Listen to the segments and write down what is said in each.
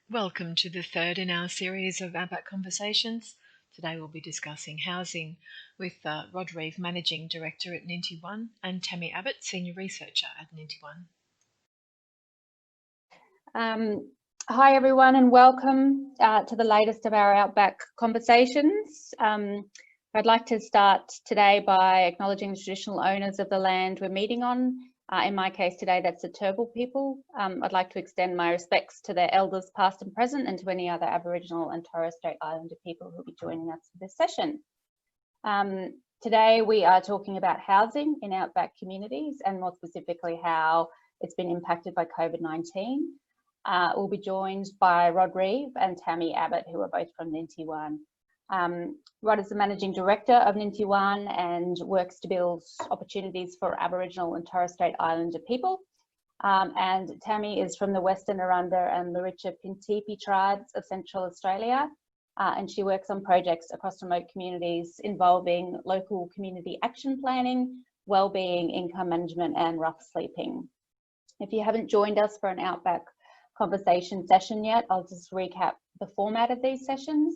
Welcome to the third in our series of Outback Conversations. Today we'll be discussing housing with Reeve, Managing Director at Ninti One, and Tammy Abbott, Senior Researcher at Ninti One. Hi everyone, and welcome to the latest of our Outback Conversations. I'd like to start today by acknowledging the traditional owners of the land we're meeting on. In my case today, that's the Turrbal people. I'd like to extend my respects to their elders past and present, and to any other Aboriginal and Torres Strait Islander people who will be joining us for this session. Today we are talking about housing in Outback communities, and more specifically how it's been impacted by COVID-19. We'll be joined by Reeve and Tammy Abbott, who are both from Ninti One. Rod is the Managing Director of Ninti One and works to build opportunities for Aboriginal and Torres Strait Islander people. And Tammy is from the Western Arrernte and Luritja Pintipi tribes of Central Australia. And she works on projects across remote communities involving local community action planning, wellbeing, income management, and rough sleeping. If you haven't joined us for an Outback conversation session yet, I'll just recap the format of these sessions.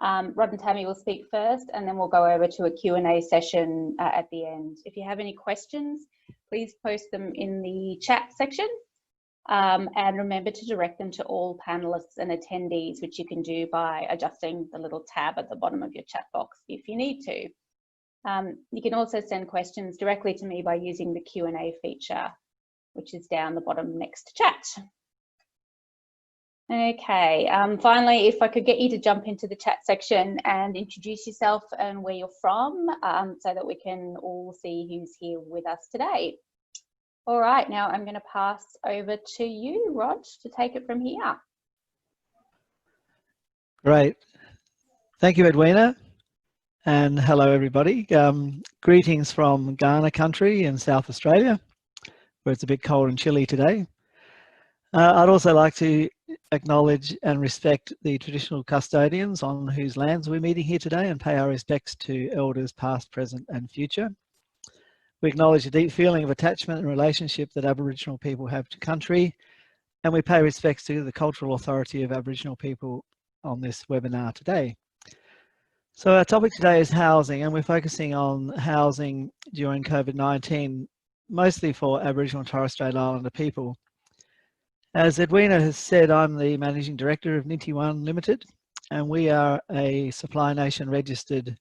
Rod and Tammy will speak first, and then we'll go over to a Q&A session at the end. If you have any questions, please post them in the chat section, and remember to direct them to all panelists and attendees, which you can do by adjusting the little tab at the bottom of your chat box if you need to. You can also send questions directly to me by using the Q&A feature, which is down the bottom next to chat. Okay, finally, if I could get you to jump into the chat section and introduce yourself and where you're from, so that we can all see who's here with us today. All right, now I'm going to pass over to you, Rod, to take it from here. Great. Thank you, Edwina. And hello, everybody. Greetings from Ghana country in South Australia, where it's a bit cold and chilly today. I'd also like to acknowledge and respect the traditional custodians on whose lands we're meeting here today, and pay our respects to elders past, present and future. We acknowledge the deep feeling of attachment and relationship that Aboriginal people have to country, and we pay respects to the cultural authority of Aboriginal people on this webinar today. So our topic today is housing, and we're focusing on housing during COVID-19, mostly for Aboriginal and Torres Strait Islander people. As Edwina has said, I'm the Managing Director of Ninti One Limited, and we are a Supply Nation registered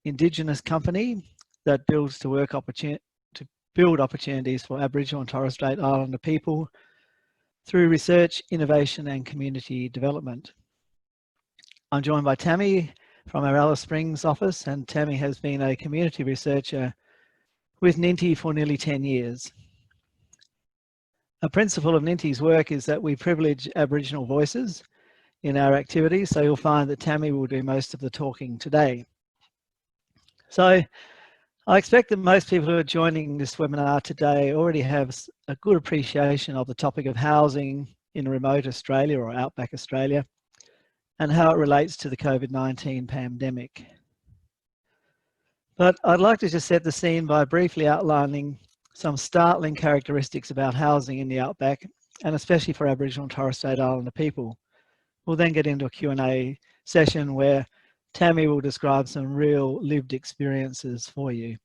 Indigenous company that builds to build opportunities for Aboriginal and Torres Strait Islander people through research, innovation and community development. I'm joined by Tammy from our Alice Springs office, and Tammy has been a community researcher with Ninti for nearly 10 years. A principle of Ninti's work is that we privilege Aboriginal voices in our activities, so you'll find that Tammy will do most of the talking today. So I expect that most people who are joining this webinar today already have a good appreciation of the topic of housing in remote Australia or Outback Australia, and how it relates to the COVID-19 pandemic. But I'd like to just set the scene by briefly outlining some startling characteristics about housing in the Outback, and especially for Aboriginal and Torres Strait Islander people. We'll then get into a Q&A session where Tammy will describe some real lived experiences for you.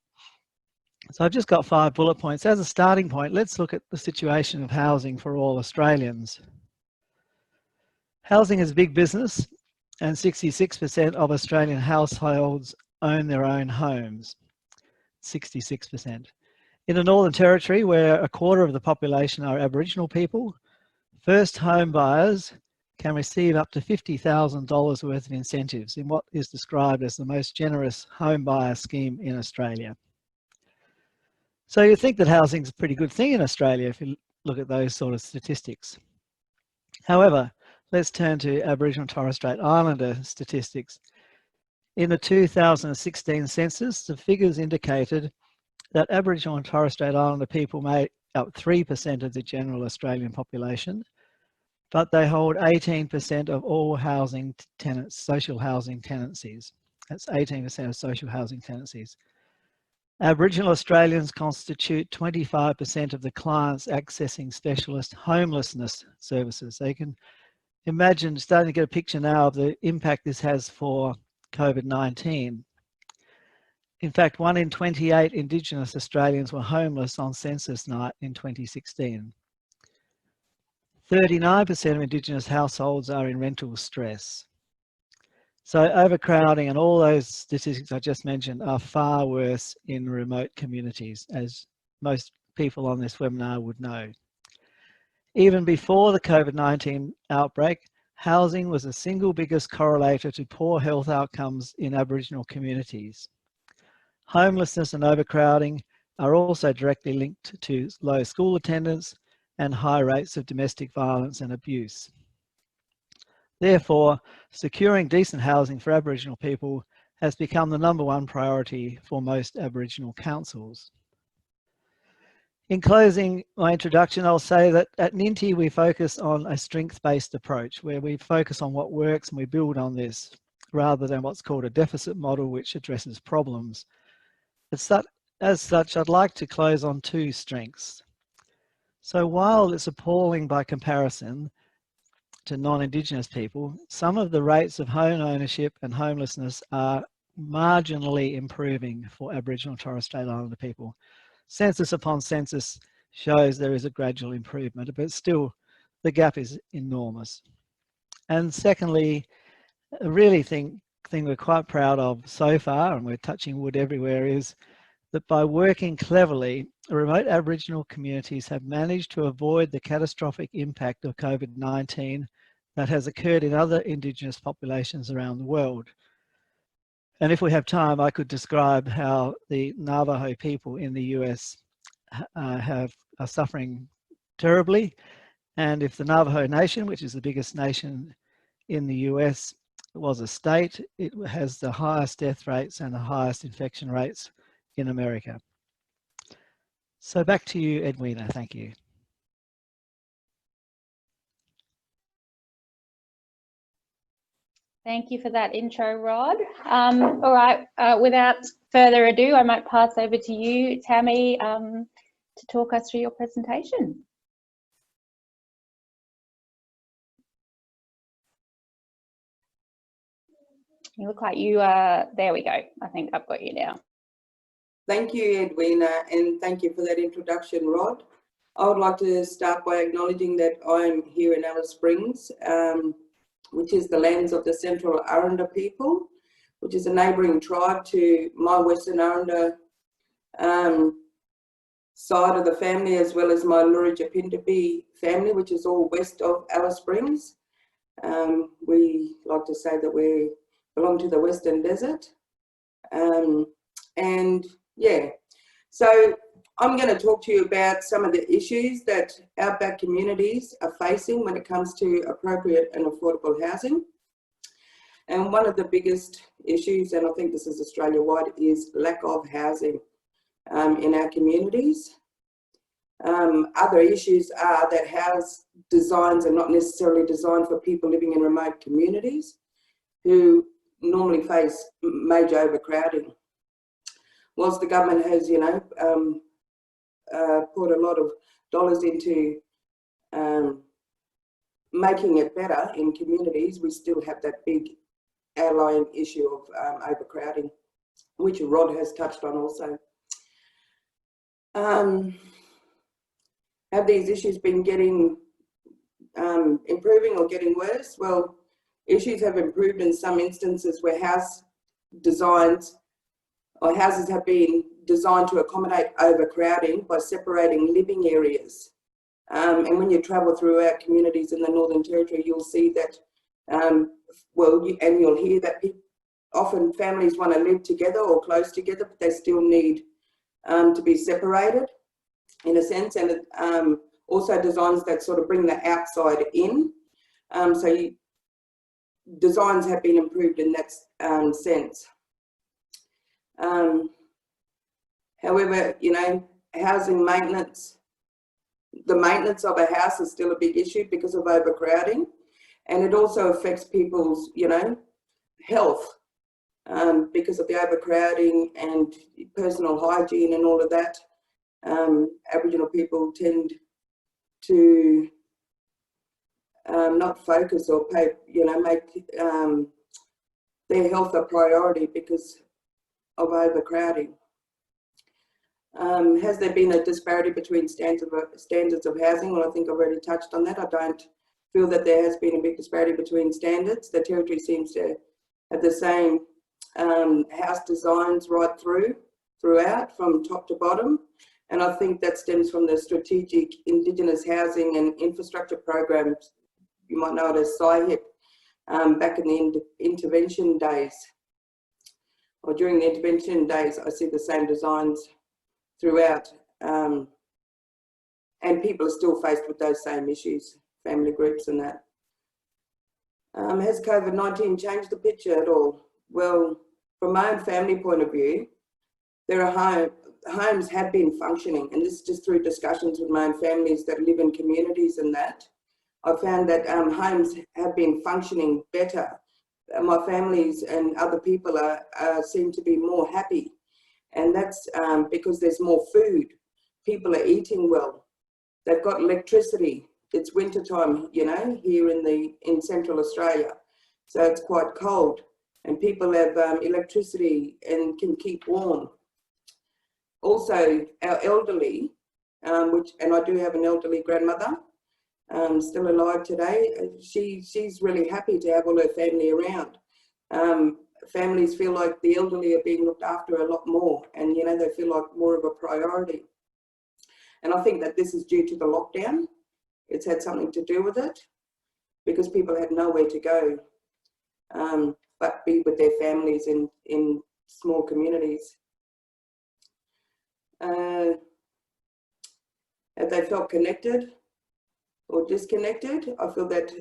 So I've just got 5 bullet points. As a starting point, let's look at the situation of housing for all Australians. Housing is big business, and 66% of Australian households own their own homes. 66%. In the Northern Territory, where a quarter of the population are Aboriginal people, first home buyers can receive up to $50,000 worth of incentives in what is described as the most generous home buyer scheme in Australia. So you think that housing is a pretty good thing in Australia if you look at those sort of statistics. However, let's turn to Aboriginal and Torres Strait Islander statistics. In the 2016 census, the figures indicated that Aboriginal and Torres Strait Islander people make up 3% of the general Australian population, but they hold 18% of all housing tenants, social housing tenancies. That's 18% of social housing tenancies. Aboriginal Australians constitute 25% of the clients accessing specialist homelessness services. So you can imagine starting to get a picture now of the impact this has for COVID-19. In fact, 1 in 28 Indigenous Australians were homeless on census night in 2016. 39% of Indigenous households are in rental stress. So overcrowding and all those statistics I just mentioned are far worse in remote communities, as most people on this webinar would know. Even before the COVID-19 outbreak, housing was the single biggest correlator to poor health outcomes in Aboriginal communities. Homelessness and overcrowding are also directly linked to low school attendance and high rates of domestic violence and abuse. Therefore, securing decent housing for Aboriginal people has become the #1 priority for most Aboriginal councils. In closing my introduction, I'll say that at Ninti we focus on a strength-based approach where we focus on what works and we build on this, rather than what's called a deficit model which addresses problems. As such, I'd like to close on 2 strengths. So while it's appalling by comparison to non-Indigenous people, some of the rates of home ownership and homelessness are marginally improving for Aboriginal and Torres Strait Islander people. Census upon census shows there is a gradual improvement, but still the gap is enormous. And secondly, a really thing we're quite proud of so far, and we're touching wood everywhere, is that by working cleverly, remote Aboriginal communities have managed to avoid the catastrophic impact of COVID-19 that has occurred in other Indigenous populations around the world. And if we have time, I could describe how the Navajo people in the US are suffering terribly. And if the Navajo Nation, which is the biggest nation in the US, was a state, it has the highest death rates and the highest infection rates in America. So back to you, Edwina. Thank you. Thank you for that intro, Rod. All right, without further ado, I might pass over to you, Tammy, to talk us through your presentation. You look like you are, there we go. I think I've got you now. Thank you, Edwina, and thank you for that introduction, Rod. I would like to start by acknowledging that I'm here in Alice Springs, which is the lands of the Central Arrernte people, which is a neighbouring tribe to my Western Arrernte side of the family, as well as my Luritja Pintipi family, which is all west of Alice Springs. We like to say that we belong to the Western Desert. And yeah, so I'm going to talk to you about some of the issues that Outback communities are facing when it comes to appropriate and affordable housing. And one of the biggest issues, and I think this is Australia-wide, is lack of housing in our communities. Other issues are that house designs are not necessarily designed for people living in remote communities who normally face major overcrowding. Whilst the government has, put a lot of dollars into making it better in communities, we still have that big outlying issue of overcrowding, which Rod has touched on also. Have these issues been getting improving or getting worse? Well, issues have improved in some instances where house designs or houses have been designed to accommodate overcrowding by separating living areas. And when you travel throughout communities in the Northern Territory, you'll see that, and you'll hear that often families want to live together or close together, but they still need to be separated in a sense, and also designs that sort of bring the outside in. Designs have been improved in that sense. However, housing maintenance, the maintenance of a house is still a big issue because of overcrowding, and it also affects people's, health because of the overcrowding and personal hygiene and all of that. Aboriginal people tend to not focus or pay, make their health a priority because of overcrowding. Has there been a disparity between standards of housing? Well, I think I've already touched on that. I don't feel that there has been a big disparity between standards. The Territory seems to have the same house designs right throughout, from top to bottom. And I think that stems from the strategic Indigenous housing and infrastructure programs, you might know it as SIHIP, back in the intervention days. Or during the intervention days, I see the same designs throughout. And people are still faced with those same issues, family groups and that. Has COVID-19 changed the picture at all? Well, from my own family point of view, there are homes have been functioning, and this is just through discussions with my own families that live in communities and that. I found that homes have been functioning better. My families and other people seem to be more happy, and that's because there's more food. People are eating well. They've got electricity. It's winter time, here in Central Australia, so it's quite cold, and people have electricity and can keep warm. Also, our elderly, and I do have an elderly grandmother, still alive today. She's really happy to have all her family around. Families feel like the elderly are being looked after a lot more, and they feel like more of a priority. And I think that this is due to the lockdown. It's had something to do with it, because people had nowhere to go but be with their families in small communities. Have they felt connected or disconnected? I feel that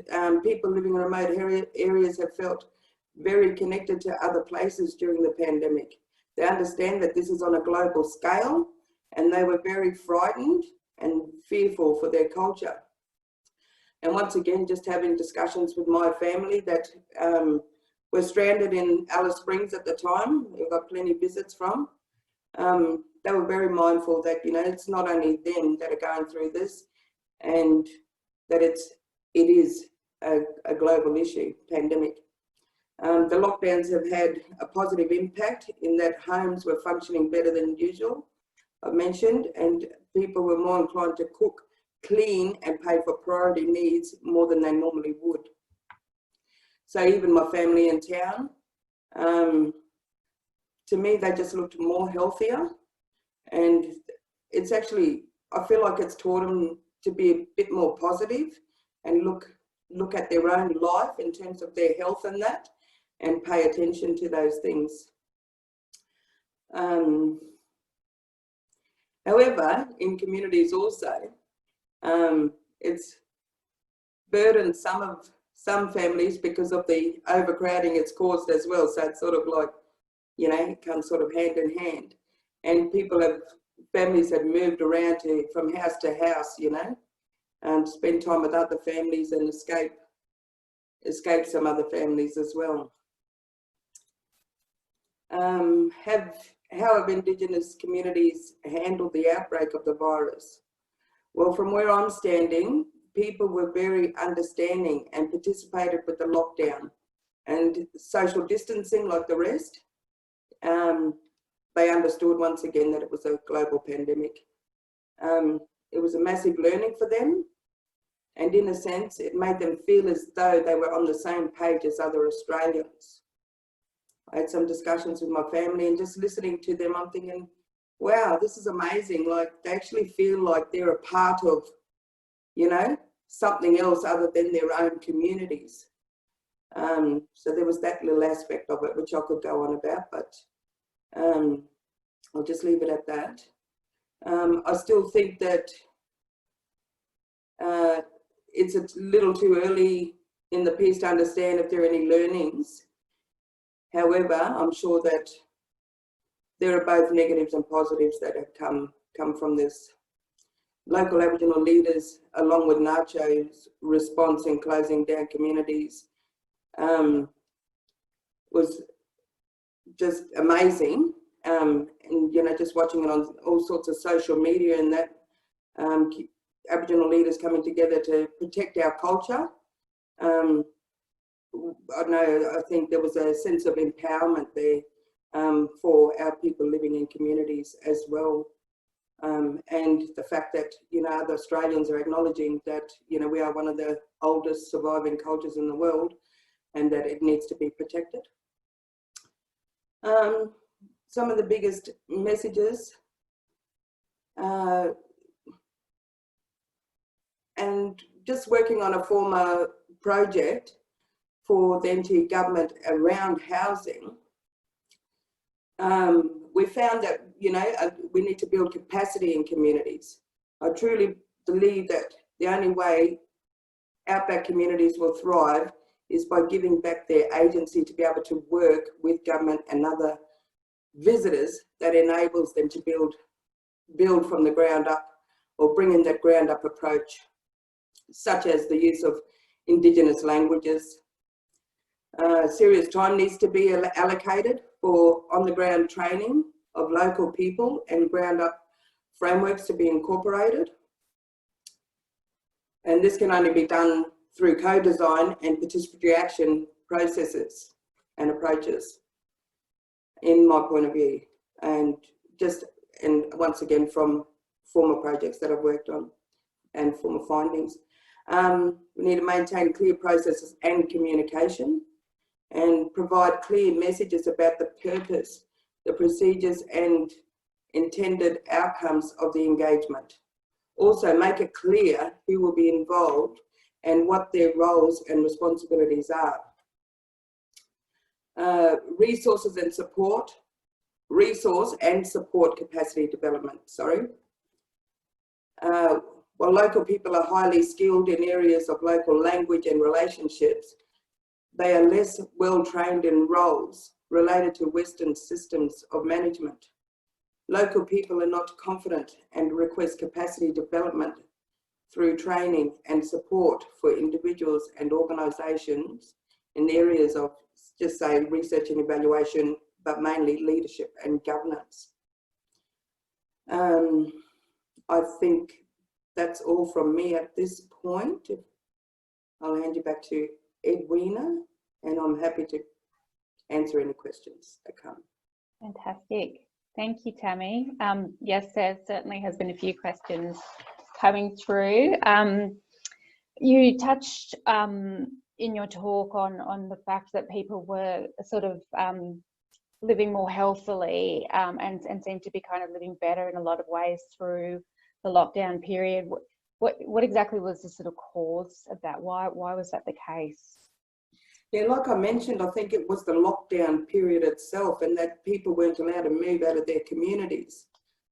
people living in remote areas have felt very connected to other places during the pandemic. They understand that this is on a global scale, and they were very frightened and fearful for their culture. And once again, just having discussions with my family that were stranded in Alice Springs at the time, we got plenty of visits from, they were very mindful that, it's not only them that are going through this, and that it is a global issue, pandemic. The lockdowns have had a positive impact in that homes were functioning better than usual, I've mentioned, and people were more inclined to cook, clean and pay for priority needs more than they normally would. So even my family in town, to me, they just looked more healthier, and it's actually, I feel like it's taught them to be a bit more positive and look at their own life in terms of their health and that, and pay attention to those things. However, in communities also, it's burdened some families because of the overcrowding it's caused as well. So it's sort of like, it comes sort of hand in hand. And families have moved around from house to house, to spend time with other families and escape some other families as well. How have Indigenous communities handled the outbreak of the virus? Well, from where I'm standing, people were very understanding and participated with the lockdown and social distancing like the rest. They understood once again that it was a global pandemic. It was a massive learning for them, and in a sense, it made them feel as though they were on the same page as other Australians. I had some discussions with my family, and just listening to them, I'm thinking, wow, this is amazing. Like, they actually feel like they're a part of, something else other than their own communities. So there was that little aspect of it, which I could go on about, but I'll just leave it at that. I still think that it's a little too early in the piece to understand if there are any learnings. However, I'm sure that there are both negatives and positives that have come from this. Local Aboriginal leaders, along with NACCHO's response in closing down communities, was just amazing. And just watching it on all sorts of social media, and that Aboriginal leaders coming together to protect our culture I think there was a sense of empowerment there for our people living in communities as well. And the fact that, other Australians are acknowledging that, we are one of the oldest surviving cultures in the world and that it needs to be protected. Some of the biggest messages, and just working on a former project for the NT government around housing, we found that, we need to build capacity in communities. I truly believe that the only way outback communities will thrive is by giving back their agency to be able to work with government and other visitors that enables them to build from the ground up, or bring in that ground up approach, such as the use of Indigenous languages. Serious time needs to be allocated for on-the-ground training of local people and ground-up frameworks to be incorporated. And this can only be done through co-design and participatory action processes and approaches, in my point of view, and once again from former projects that I've worked on and former findings. We need to maintain clear processes and communication, and provide clear messages about the purpose, the procedures and intended outcomes of the engagement. Also make it clear who will be involved and what their roles and responsibilities are. Resource and support capacity development, While local people are highly skilled in areas of local language and relationships, they are less well trained in roles related to Western systems of management. Local people are not confident and request capacity development through training and support for individuals and organisations in areas of, just say, research and evaluation, but mainly leadership and governance. I think that's all from me at this point. I'll hand you back to Edwina, and I'm happy to answer any questions that come. Fantastic. Thank you, Tammy. Yes, there certainly has been a few questions coming through. You touched in your talk on the fact that people were sort of living more healthily and seemed to be kind of living better in a lot of ways through the lockdown period. What exactly was the sort of cause of that? Why was that the case? Yeah, like I mentioned, I think it was the lockdown period itself, and that people weren't allowed to move out of their communities.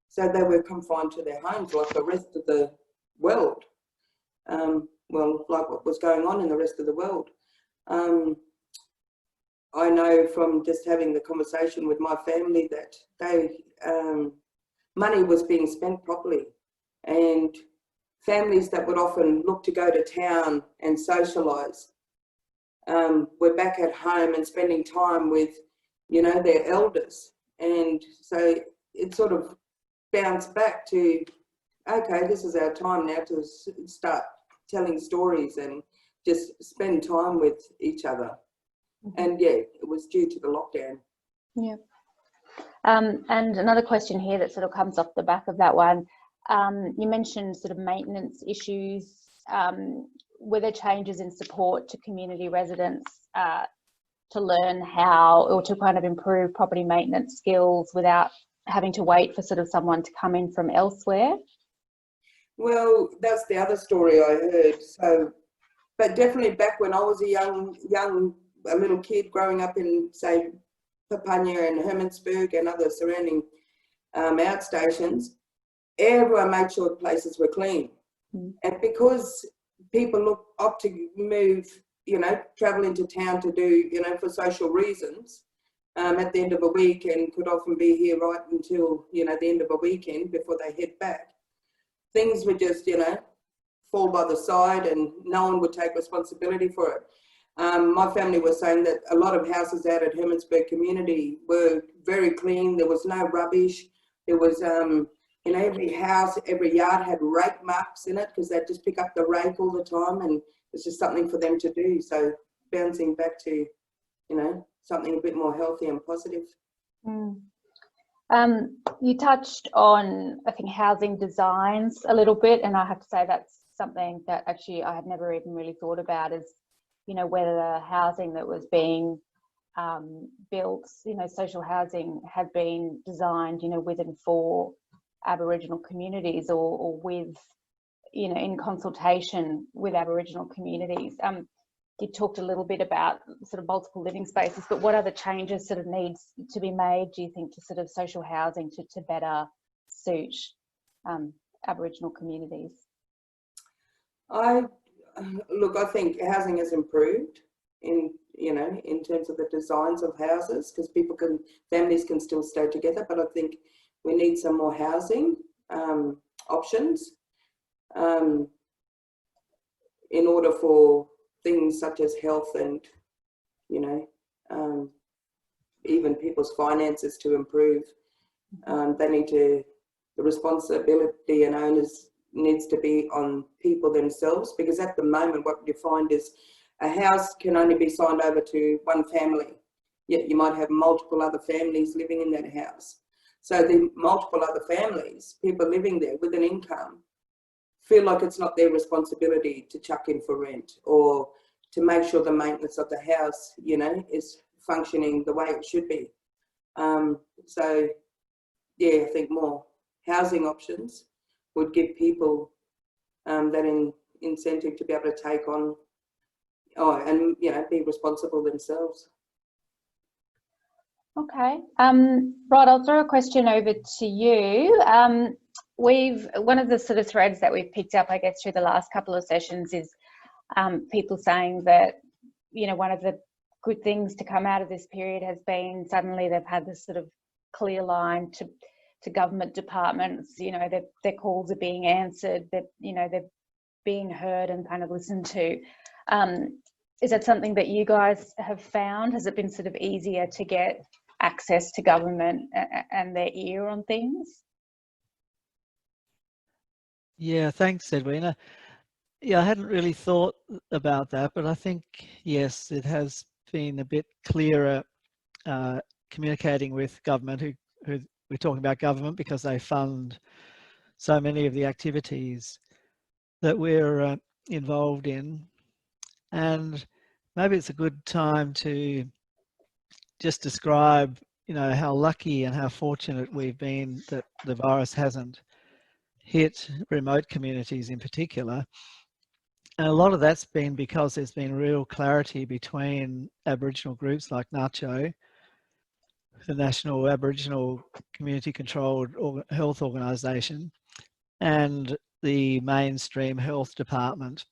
So they were confined to their homes like the rest of the world. Well, like what was going on in the rest of the world. I know from just having the conversation with my family that money was being spent properly, and families that would often look to go to town and socialise were back at home and spending time with, their elders. And so it sort of bounced back to, okay, this is our time now to start telling stories and just spend time with each other. And yeah, it was due to the lockdown. Yeah. And another question here that sort of comes off the back of that one. You mentioned sort of maintenance issues. Were there changes in support to community residents to learn how, or to kind of improve property maintenance skills without having to wait for sort of someone to come in from elsewhere? Well, that's the other story I heard. So, but definitely back when I was a little kid growing up in, say, Papunya and Hermannsburg and other surrounding outstations, everyone made sure the places were clean. And because people opt to move, travel into town to do, for social reasons, at the end of a week, and could often be here right until, the end of a weekend before they head back. Things would just, fall by the side and no one would take responsibility for it. My family was saying that a lot of houses out at Hermannsburg community were very clean. There was no rubbish. There was you know, every house, every yard had rake marks in it because they'd just pick up the rake all the time, and it's just something for them to do. So bouncing back to, you know, something a bit more healthy and positive. You touched on, I think, housing designs a little bit, and I have to say that's something that actually I had never even really thought about, is, you know, whether the housing that was being built, you know, social housing had been designed, you know, with and for Aboriginal communities, or with, you know, in consultation with Aboriginal communities. You talked a little bit about sort of multiple living spaces, but what other changes sort of needs to be made, do you think, to sort of social housing to better suit Aboriginal communities? I think housing has improved in, you know, in terms of the designs of houses, because families can still stay together, but I think we need some more housing options in order for things such as health and, you know, even people's finances to improve. The responsibility and onus needs to be on people themselves, because at the moment what you find is a house can only be signed over to one family, yet you might have multiple other families living in that house. So the multiple other families, people living there with an income, feel like it's not their responsibility to chuck in for rent or to make sure the maintenance of the house, you know, is functioning the way it should be. So yeah, I think more housing options would give people that incentive to be able to take on, and, you know, be responsible themselves. Okay, Rod, I'll throw a question over to you. One of the sort of threads that we've picked up, I guess, through the last couple of sessions is people saying that, you know, one of the good things to come out of this period has been suddenly they've had this sort of clear line to government departments, you know, that their calls are being answered, that, you know, they're being heard and kind of listened to. Is that something that you guys have found? Has it been sort of easier to get access to government and their ear on things? Yeah, thanks, Edwina. Yeah, I hadn't really thought about that, but I think, yes, it has been a bit clearer communicating with government, who we're talking about government because they fund so many of the activities that we're involved in. And maybe it's a good time to just describe, you know, how lucky and how fortunate we've been that the virus hasn't hit remote communities in particular. And a lot of that's been because there's been real clarity between Aboriginal groups like NACCHO, the National Aboriginal Community Controlled Health Organisation, and the mainstream health department,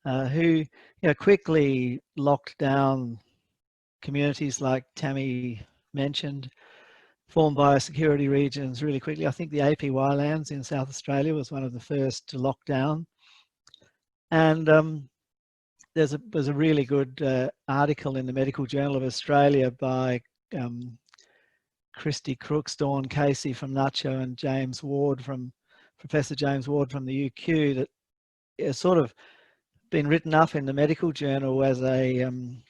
who, you know, quickly locked down communities like Tammy mentioned, formed biosecurity regions really quickly. I think the APY lands in South Australia was one of the first to lock down. And there's a really good article in the Medical Journal of Australia by Christy Crooks, Dawn Casey from NACCHO, and Professor James Ward from the UQ, that has sort of been written up in the Medical Journal as a, you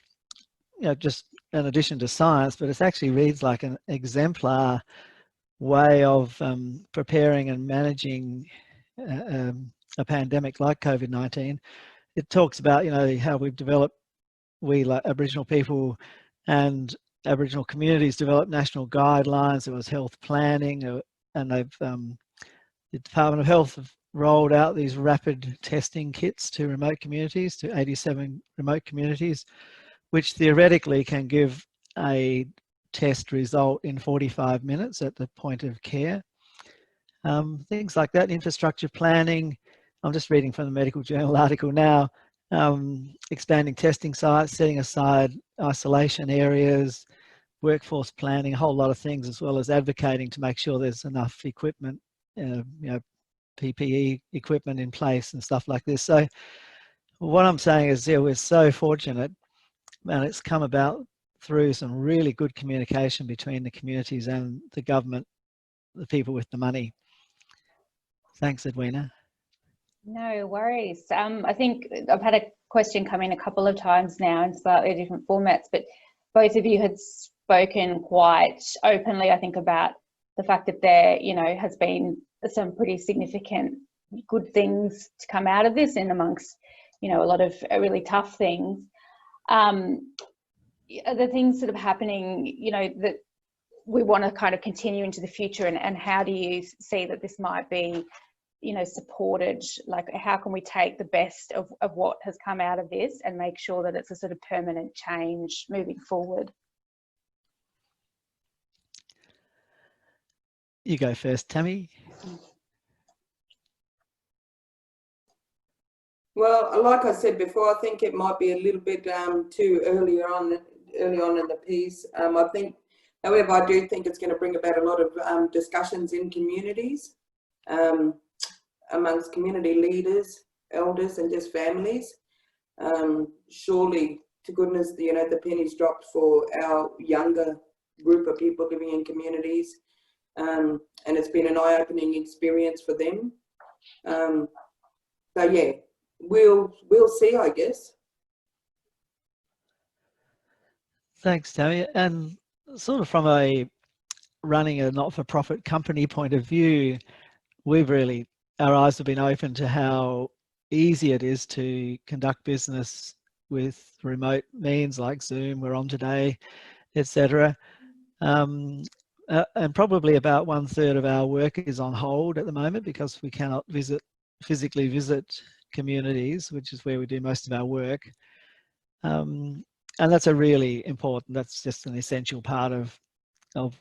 know, just an addition to science, but it actually reads like an exemplar way of preparing and managing a pandemic like COVID-19. It talks about, you know, how we've developed, we like Aboriginal people and Aboriginal communities developed national guidelines. There was health planning, and they've the Department of Health have rolled out these rapid testing kits to remote communities, to 87 remote communities, which theoretically can give a test result in 45 minutes at the point of care. Things like that, infrastructure planning. I'm just reading from the Medical Journal article now. Expanding testing sites, setting aside isolation areas, workforce planning, a whole lot of things, as well as advocating to make sure there's enough equipment, you know, PPE equipment in place and stuff like this. So what I'm saying is, yeah, we're so fortunate, and it's come about through some really good communication between the communities and the government, the people with the money. Thanks, Edwina. No worries. I think I've had a question come in a couple of times now in slightly different formats, but both of you had spoken quite openly, I think, about the fact that there, has been some pretty significant good things to come out of this, and amongst, a lot of really tough things. The things sort of happening, that we want to kind of continue into the future, and how do you see that this might be, supported? Like, how can we take the best of what has come out of this and make sure that it's a sort of permanent change moving forward? You go first, Tammy. Well, like I said before, I think it might be a little bit too early on in the piece. I think, however, I do think it's going to bring about a lot of discussions in communities, amongst community leaders, elders, and just families. Surely, to goodness, the penny's dropped for our younger group of people living in communities, and it's been an eye-opening experience for them. So yeah, we'll see, I guess. Thanks, Tammy. And sort of from a running a not-for-profit company point of view, our eyes have been open to how easy it is to conduct business with remote means like Zoom, we're on today, etc. And probably about 1/3 of our work is on hold at the moment because we cannot physically visit communities, which is where we do most of our work. And that's that's just an essential part of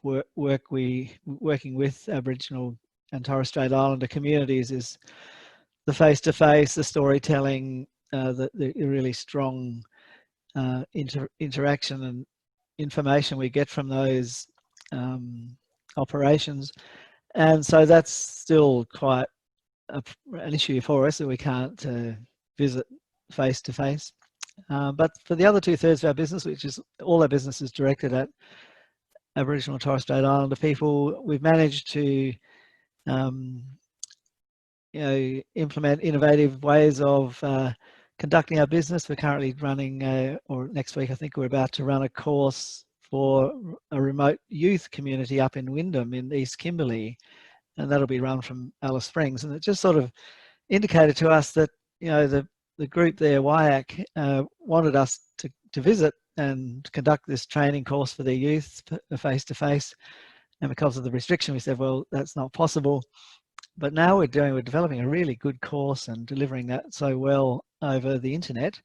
working with Aboriginal and Torres Strait Islander communities, is the face-to-face, the storytelling, the really strong interaction and information we get from those operations. And so that's still quite an issue for us, that we can't visit face-to-face. But for the other 2/3 of our business, which is all our business is directed at Aboriginal and Torres Strait Islander people, we've managed to implement innovative ways of conducting our business. We're currently running, or next week I think we're about to run a course for a remote youth community up in Wyndham in East Kimberley, and that'll be run from Alice Springs. And it just sort of indicated to us that the group there, WIAC, wanted us to visit and conduct this training course for their youth face-to-face. And because of the restriction, we said, well, that's not possible. But now we're developing a really good course and delivering that so well over the internet.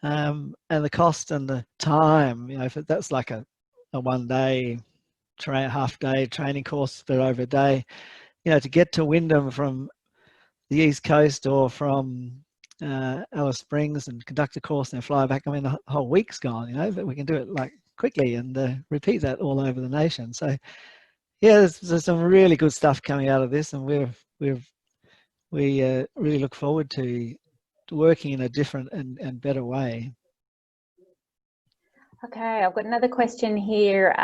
And the cost and the time, if that's like a 1-day, half-day training course for over a day, to get to Wyndham from the East Coast or from Alice Springs and conduct a course and then fly back. I mean, the whole week's gone, but we can do it like quickly and repeat that all over the nation. So yeah, there's some really good stuff coming out of this, and we really look forward to working in a different and better way. Okay, I've got another question here.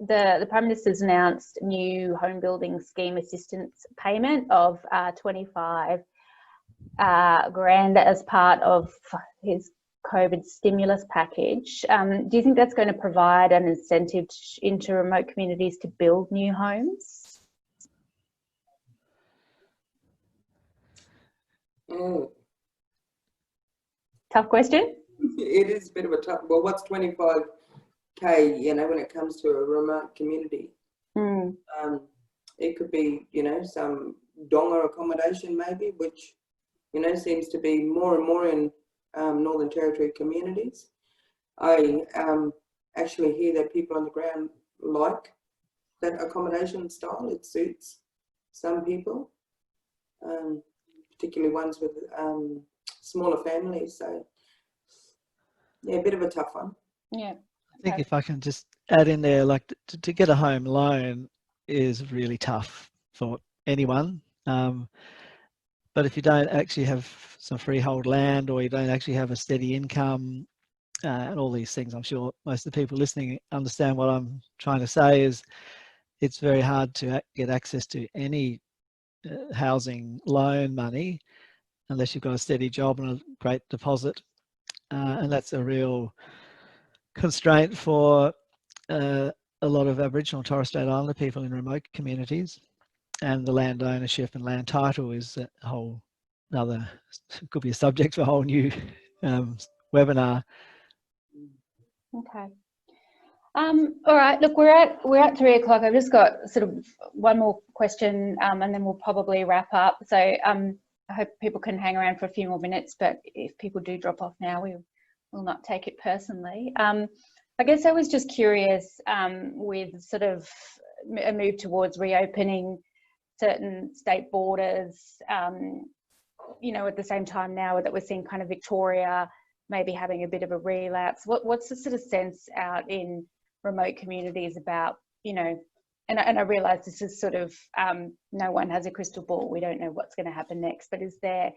The Prime Minister's announced new home building scheme assistance payment of 25 grand as part of his COVID stimulus package. Do you think that's going to provide an incentive into remote communities to build new homes? Tough question. It is a bit of a tough. Well, what's 25K? When it comes to a remote community, it could be some donga accommodation maybe, which seems to be more and more in Northern Territory communities. I actually hear that people on the ground like that accommodation style. It suits some people, particularly ones with smaller families. So yeah, a bit of a tough one. Yeah. I think if I can just add in there, like to get a home loan is really tough for anyone. But if you don't actually have some freehold land, or you don't actually have a steady income, and all these things, I'm sure most of the people listening understand what I'm trying to say, is it's very hard to get access to any housing loan money unless you've got a steady job and a great deposit. And that's a real constraint for a lot of Aboriginal and Torres Strait Islander people in remote communities. And the land ownership and land title is a whole another, could be a subject for a whole new webinar. Okay. All right. Look, we're at 3 o'clock. I've just got sort of one more question, and then we'll probably wrap up. So I hope people can hang around for a few more minutes. But if people do drop off now, we will not take it personally. I guess I was just curious with sort of a move towards reopening certain state borders, you know, at the same time now that we're seeing kind of Victoria maybe having a bit of a relapse. What's the sort of sense out in remote communities about, you know, and I realise this is sort of, no one has a crystal ball. We don't know what's going to happen next, but is there,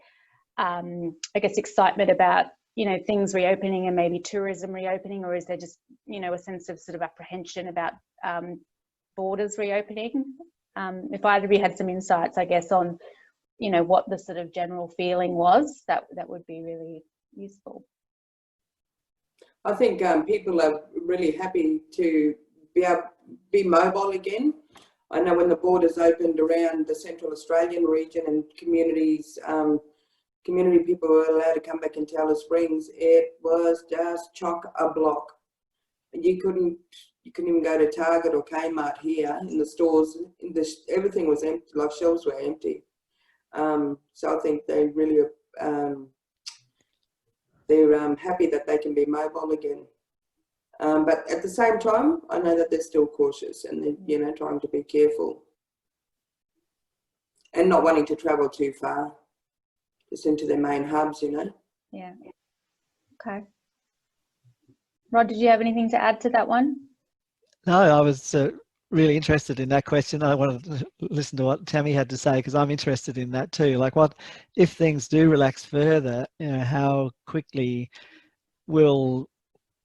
I guess, excitement about, you know, things reopening and maybe tourism reopening, or is there just, you know, a sense of sort of apprehension about borders reopening? If either of you had some insights, I guess, on, you know, what the sort of general feeling was, that would be really useful. I think people are really happy to be mobile again. I know when the borders opened around the Central Australian region and communities, community people were allowed to come back into Alice Springs, it was just chock-a-block. You couldn't even go to Target or Kmart here in the stores. Everything was empty, like shelves were empty. So I think they really they're happy that they can be mobile again. But at the same time, I know that they're still cautious and they're, you know, trying to be careful and not wanting to travel too far, just into their main hubs, you know. Yeah. Okay. Rod, did you have anything to add to that one? No, I was really interested in that question. I wanted to listen to what Tammy had to say because I'm interested in that too. Like, what if things do relax further? You know, how quickly will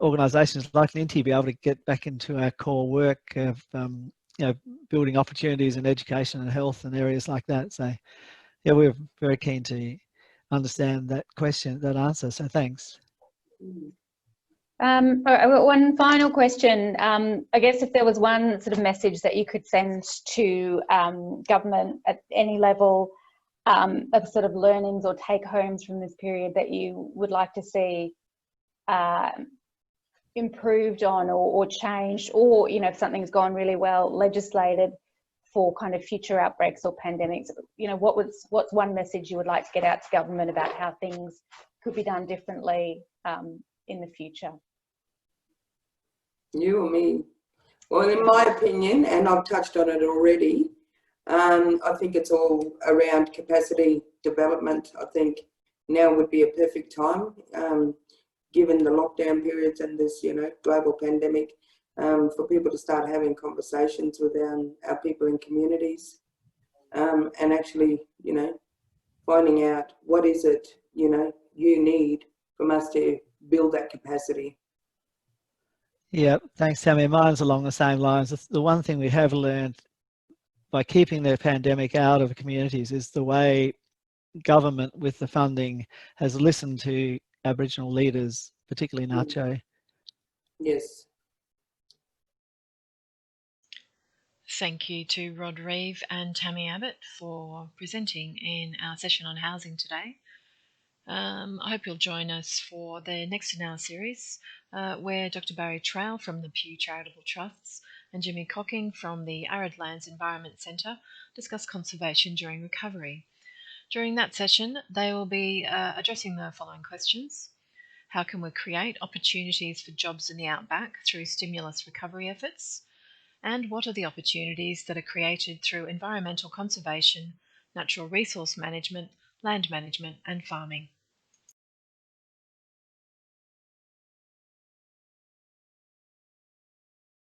organisations like Ninti be able to get back into our core work of you know, building opportunities in education and health and areas like that? So, yeah, we're very keen to understand that question, that answer. So, thanks. All right, I've got one final question. I guess if there was one sort of message that you could send to government at any level of sort of learnings or take homes from this period that you would like to see improved on or changed, or, you know, if something's gone really well, legislated for kind of future outbreaks or pandemics, you know, what's one message you would like to get out to government about how things could be done differently in the future? You or me? Well, in my opinion, and I've touched on it already, I think it's all around capacity development. I think now would be a perfect time, given the lockdown periods and this, you know, global pandemic, for people to start having conversations with our people in communities, and actually, you know, finding out what is it, you know, you need from us to build that capacity. Yeah, thanks, Tammy. Mine's along the same lines. The one thing we have learned by keeping the pandemic out of communities is the way government with the funding has listened to Aboriginal leaders, particularly Nacho. Yes. Thank you to Rod Reeve and Tammy Abbott for presenting in our session on housing today. I hope you'll join us for the next in our series, where Dr. Barry Trowell from the Pew Charitable Trusts and Jimmy Cocking from the Arid Lands Environment Centre discuss conservation during recovery. During that session, they will be addressing the following questions. How can we create opportunities for jobs in the outback through stimulus recovery efforts? And what are the opportunities that are created through environmental conservation, natural resource management, land management and farming?